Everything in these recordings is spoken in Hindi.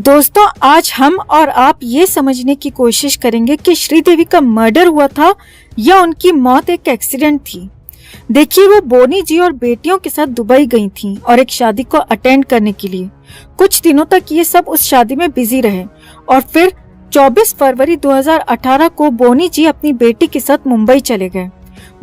दोस्तों, आज हम और आप ये समझने की कोशिश करेंगे कि श्रीदेवी का मर्डर हुआ था या उनकी मौत एक एक्सीडेंट थी। देखिए, वो बोनी जी और बेटियों के साथ दुबई गई थीं और एक शादी को अटेंड करने के लिए। कुछ दिनों तक ये सब उस शादी में बिजी रहे और फिर 24 फरवरी 2018 को बोनी जी अपनी बेटी के साथ मुंबई चले गए।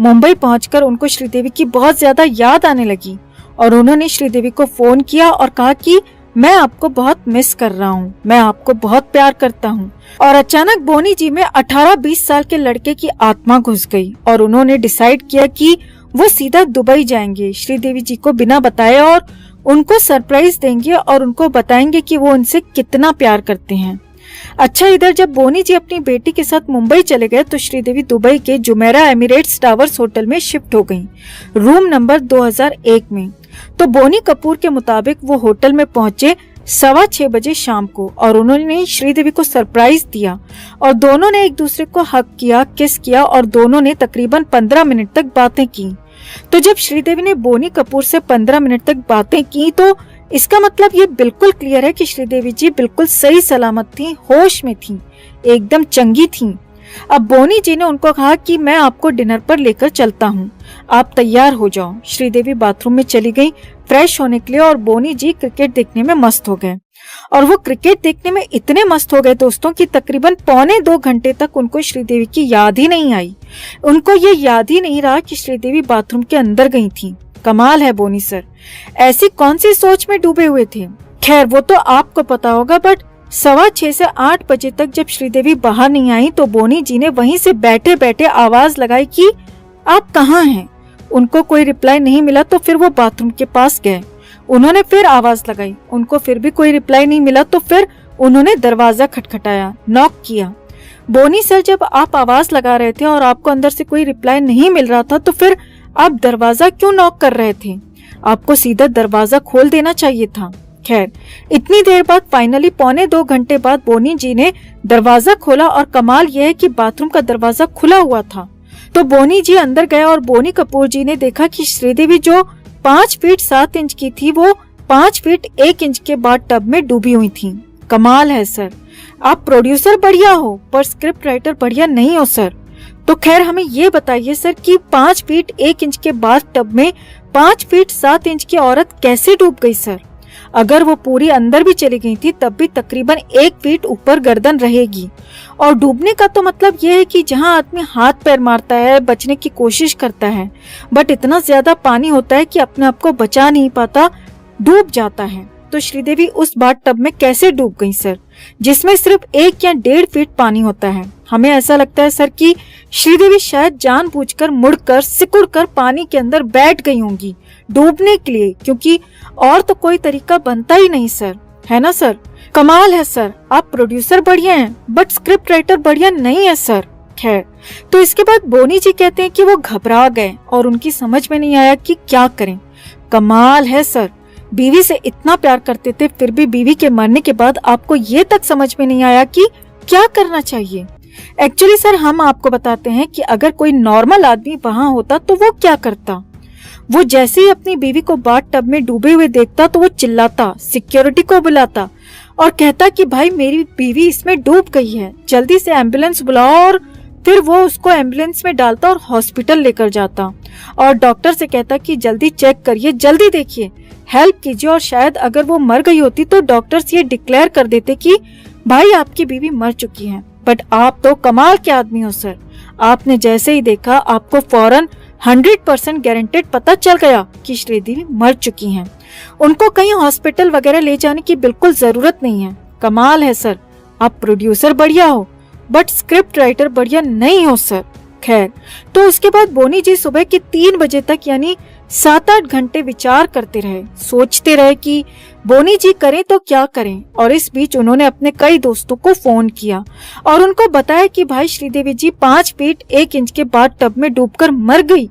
मुंबई पहुंचकर उनको श्रीदेवी की बहुत ज्यादा याद आने लगी और उन्होंने श्रीदेवी को फोन किया और कहा कि मैं आपको बहुत मिस कर रहा हूँ, मैं आपको बहुत प्यार करता हूँ। और अचानक बोनी जी में 18-20 साल के लड़के की आत्मा घुस गई और उन्होंने डिसाइड किया कि वो सीधा दुबई जाएंगे, श्रीदेवी जी को बिना बताए और उनको सरप्राइज देंगे और उनको बताएंगे कि वो उनसे कितना प्यार करते हैं। अच्छा, इधर जब बोनी जी अपनी बेटी के साथ मुंबई चले गए तो श्रीदेवी दुबई के जुमेरा एमिरेट्स टावर्स होटल में शिफ्ट हो गईं, रूम नंबर 2001 में। तो बोनी कपूर के मुताबिक वो होटल में पहुंचे 6:15 बजे शाम को और उन्होंने श्रीदेवी को सरप्राइज दिया और दोनों ने एक दूसरे को हग किया, किस किया और दोनों ने तकरीबन 15 मिनट तक बातें की। तो जब श्रीदेवी ने बोनी कपूर से 15 मिनट तक बातें की तो इसका मतलब ये बिल्कुल क्लियर है कि श्रीदेवी जी बिल्कुल सही सलामत थी, होश में थी, एकदम चंगी थी। अब बोनी जी ने उनको कहा कि मैं आपको डिनर पर लेकर चलता हूँ, आप तैयार हो जाओ। श्रीदेवी बाथरूम में चली गई फ्रेश होने के लिए और बोनी जी क्रिकेट देखने में मस्त हो गए। और वो क्रिकेट देखने में इतने मस्त हो गए दोस्तों कि तकरीबन 1.25 घंटे तक उनको श्रीदेवी की याद ही नहीं आई। उनको ये याद ही नहीं रहा कि श्रीदेवी बाथरूम के अंदर गई थी। कमाल है बोनी सर, ऐसी कौन सी सोच में डूबे हुए थे। खैर, वो तो आपको पता होगा, बट 6:15 से 8 बजे तक जब श्रीदेवी बाहर नहीं आई तो बोनी जी ने वहीं से बैठे बैठे आवाज लगाई कि आप कहाँ हैं। उनको कोई रिप्लाई नहीं मिला तो फिर वो बाथरूम के पास गए। उन्होंने फिर आवाज लगाई, उनको फिर भी कोई रिप्लाई नहीं मिला तो फिर उन्होंने दरवाजा खटखटाया, नॉक किया। बोनी सर, जब आप आवाज लगा रहे थे और आपको अंदर से कोई रिप्लाई नहीं मिल रहा था तो फिर आप दरवाजा क्यों नॉक कर रहे थे? आपको सीधा दरवाजा खोल देना चाहिए था। खैर, इतनी देर बाद फाइनली 1.25 घंटे बाद बोनी जी ने दरवाजा खोला और कमाल यह है कि बाथरूम का दरवाजा खुला हुआ था। तो बोनी जी अंदर गए और बोनी कपूर जी ने देखा कि श्रीदेवी जो 5 फीट 7 इंच की थी वो 5 फीट 1 इंच के बाद टब में डूबी हुई थी। कमाल है सर, आप प्रोड्यूसर बढ़िया हो पर स्क्रिप्ट राइटर बढ़िया नहीं हो सर। तो खैर, हमें ये बताइए सर कि 5 फीट 1 इंच के बाद टब में 5 फीट 7 इंच की औरत कैसे डूब गई सर? अगर वो पूरी अंदर भी चली गई थी तब भी तकरीबन 1 फीट ऊपर गर्दन रहेगी। और डूबने का तो मतलब ये है कि जहाँ आदमी हाथ पैर मारता है, बचने की कोशिश करता है, बट इतना ज्यादा पानी होता है कि अपने आप को बचा नहीं पाता, डूब जाता है। तो श्रीदेवी उस बाथ टब में कैसे डूब गई सर, जिसमें सिर्फ 1 या 1.5 फीट पानी होता है? हमें ऐसा लगता है सर कि श्रीदेवी शायद जानबूझकर मुड़कर सिकुड़कर पानी के अंदर बैठ गई होंगी डूबने के लिए, क्योंकि और तो कोई तरीका बनता ही नहीं सर, है ना सर? कमाल है सर, आप प्रोड्यूसर बढ़िया हैं बट स्क्रिप्ट राइटर बढ़िया नहीं है सर। खैर, तो इसके बाद बोनी जी कहते हैं कि वो घबरा गए और उनकी समझ में नहीं आया कि क्या करें। कमाल है सर, बीवी से इतना प्यार करते थे फिर भी बीवी के मरने के बाद आपको ये तक समझ में नहीं आया कि क्या करना चाहिए। एक्चुअली सर, हम आपको बताते हैं कि अगर कोई नॉर्मल आदमी वहाँ होता तो वो क्या करता। वो जैसे ही अपनी बीवी को बाथ टब में डूबे हुए देखता तो वो चिल्लाता, सिक्योरिटी को बुलाता और कहता कि भाई मेरी बीवी इसमें डूब गई है, जल्दी से एम्बुलेंस बुलाओ। और फिर वो उसको एम्बुलेंस में डालता और हॉस्पिटल लेकर जाता और डॉक्टर से कहता कि जल्दी चेक करिए, जल्दी देखिए, हेल्प कीजिए। और शायद अगर वो मर गई होती तो डॉक्टर्स ये डिक्लेयर कर देते कि भाई आपकी बीवी मर चुकी है। बट आप तो कमाल के आदमी हो सर, आपने जैसे ही देखा आपको फौरन 100% गारंटेड पता चल गया कि श्रीदेवी मर चुकी हैं। उनको कहीं हॉस्पिटल वगैरह ले जाने की बिल्कुल जरूरत नहीं है। कमाल है सर, आप प्रोड्यूसर बढ़िया हो बट स्क्रिप्ट राइटर बढ़िया नहीं हो सर। खैर, तो उसके बाद बोनी जी सुबह के 3 बजे तक यानी 7-8 घंटे विचार करते रहे, सोचते रहे कि बोनी जी करें तो क्या करें। और इस बीच उन्होंने अपने कई दोस्तों को फोन किया और उनको बताया कि भाई श्रीदेवी जी 5 फीट 1 इंच के बाद टब में डूबकर मर गई,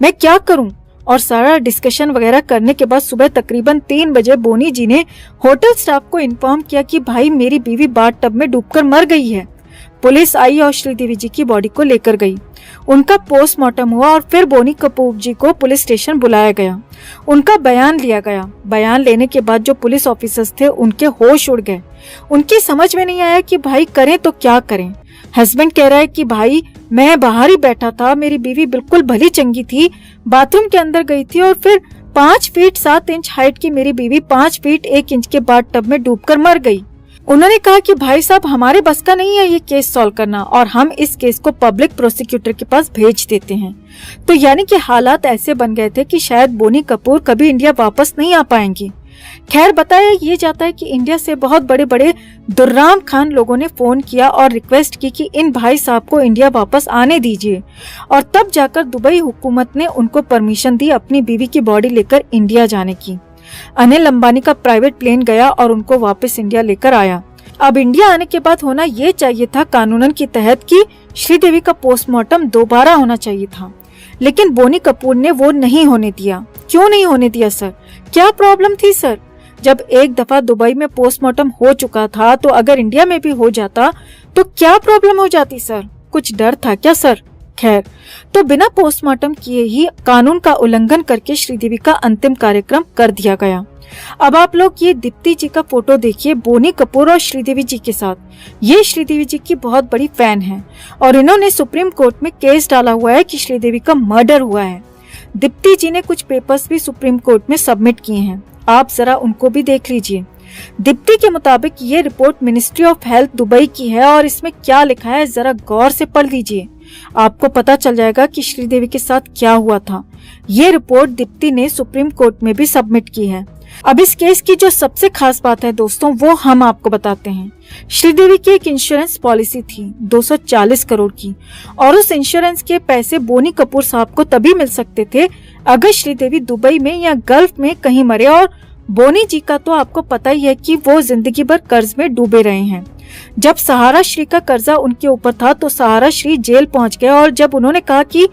मैं क्या करूं। और सारा डिस्कशन वगैरह करने के बाद सुबह तकरीबन 3 बजे बोनी जी ने होटल स्टाफ को इन्फॉर्म किया कि भाई मेरी बीवी बाथ टब में डूबकर मर गई है। पुलिस आई और श्रीदेवी जी की बॉडी को लेकर गई। उनका पोस्टमार्टम हुआ और फिर बोनी कपूर जी को पुलिस स्टेशन बुलाया गया। उनका बयान लिया गया। बयान लेने के बाद जो पुलिस ऑफिसर्स थे उनके होश उड़ गए। उनकी समझ में नहीं आया कि भाई करें तो क्या करें। हस्बैंड कह रहा है कि भाई मैं बाहर ही बैठा था, मेरी बीवी बिल्कुल भली चंगी थी, बाथरूम के अंदर गई थी और फिर 5 फीट 7 इंच हाइट की मेरी बीवी 5 फीट 1 इंच के बाथटब में डूबकर मर गई। उन्होंने कहा कि भाई साहब हमारे बस का नहीं है ये केस सॉल्व करना और हम इस केस को पब्लिक प्रोसिक्यूटर के पास भेज देते हैं। तो यानी कि हालात ऐसे बन गए थे कि शायद बोनी कपूर कभी इंडिया वापस नहीं आ पाएंगी। खैर बताया ये जाता है कि इंडिया से बहुत बड़े बड़े दुर्राम खान लोगों ने फोन किया और रिक्वेस्ट की कि इन भाई साहब को इंडिया वापस आने दीजिए और तब जाकर दुबई हुकूमत ने उनको परमिशन दी अपनी बीवी की बॉडी लेकर इंडिया जाने की। अनिल अंबानी का प्राइवेट प्लेन गया और उनको वापस इंडिया लेकर आया। अब इंडिया आने के बाद होना ये चाहिए था कानूनन के तहत कि श्रीदेवी का पोस्टमार्टम दोबारा होना चाहिए था, लेकिन बोनी कपूर ने वो नहीं होने दिया। क्यों नहीं होने दिया सर? क्या प्रॉब्लम थी सर? जब एक दफा दुबई में पोस्टमार्टम हो चुका था तो अगर इंडिया में भी हो जाता तो क्या प्रॉब्लम हो जाती सर? कुछ डर था क्या सर? खैर, तो बिना पोस्टमार्टम किए ही कानून का उल्लंघन करके श्रीदेवी का अंतिम कार्यक्रम कर दिया गया। अब आप लोग ये दीप्ति जी का फोटो देखिए बोनी कपूर और श्रीदेवी जी के साथ। ये श्रीदेवी जी की बहुत बड़ी फैन है और इन्होंने सुप्रीम कोर्ट में केस डाला हुआ है कि श्रीदेवी का मर्डर हुआ है। दीप्ति जी ने कुछ पेपर्स भी सुप्रीम कोर्ट में सबमिट किए हैं, आप जरा उनको भी देख लीजिए। दीप्ति के मुताबिक ये report ministry of health Dubai की है और इसमें क्या लिखा है जरा गौर से पढ़ लीजिए, आपको पता चल जाएगा कि श्रीदेवी के साथ क्या हुआ था। ये रिपोर्ट दीप्ति ने सुप्रीम कोर्ट में भी सबमिट की है। अब इस केस की जो सबसे खास बात है दोस्तों वो हम आपको बताते हैं। श्रीदेवी की एक इंश्योरेंस पॉलिसी थी 240 करोड़ की और उस इंश्योरेंस के पैसे बोनी कपूर साहब को तभी मिल सकते थे अगर श्रीदेवी दुबई में या गल्फ में कहीं मरे। और बोनी जी का तो आपको पता ही है कि वो जिंदगी भर कर्ज में डूबे रहे हैं। जब सहारा श्री का कर्जा उनके ऊपर था तो सहारा श्री जेल पहुंच गए और जब उन्होंने कहा कि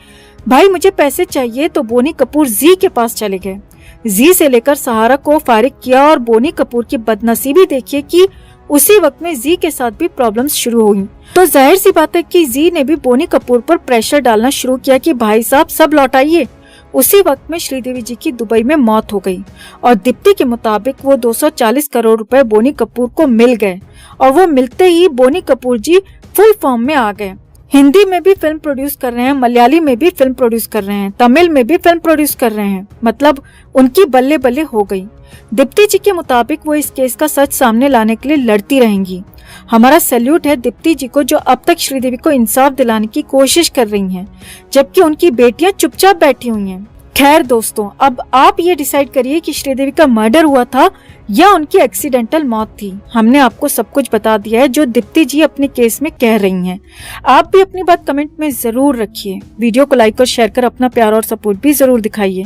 भाई मुझे पैसे चाहिए तो बोनी कपूर जी के पास चले गए। जी से लेकर सहारा को फारिग किया और बोनी कपूर की बदनसीबी देखिए कि उसी वक्त में जी के साथ भी प्रॉब्लम्स शुरू हुई। तो जाहिर सी बात है कि जी ने भी बोनी कपूर पर प्रेशर डालना शुरू किया कि भाई साहब सब लौटाइए। उसी वक्त में श्रीदेवी जी की दुबई में मौत हो गई और दीप्ति के मुताबिक वो 240 करोड़ रुपए बोनी कपूर को मिल गए और वो मिलते ही बोनी कपूर जी फुल फॉर्म में आ गए। हिंदी में भी फिल्म प्रोड्यूस कर रहे हैं, मलयाली में भी फिल्म प्रोड्यूस कर रहे हैं, तमिल में भी फिल्म प्रोड्यूस कर रहे हैं, मतलब उनकी बल्ले बल्ले हो गई। दीप्ति जी के मुताबिक वो इस केस का सच सामने लाने के लिए लड़ती रहेंगी। हमारा सैल्यूट है दीप्ति जी को जो अब तक श्रीदेवी को इंसाफ दिलाने की कोशिश कर रही हैं, जबकि उनकी बेटियां चुपचाप बैठी हुई हैं। खैर दोस्तों, अब आप ये डिसाइड करिए कि श्रीदेवी का मर्डर हुआ था या उनकी एक्सीडेंटल मौत थी। हमने आपको सब कुछ बता दिया है जो दीप्ति जी अपने केस में कह रही हैं। आप भी अपनी बात कमेंट में जरूर रखिए। वीडियो को लाइक और शेयर कर अपना प्यार और सपोर्ट भी जरूर दिखाइए।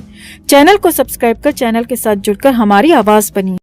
चैनल को सब्सक्राइब कर चैनल के साथ जुड़कर हमारी आवाज बनिए।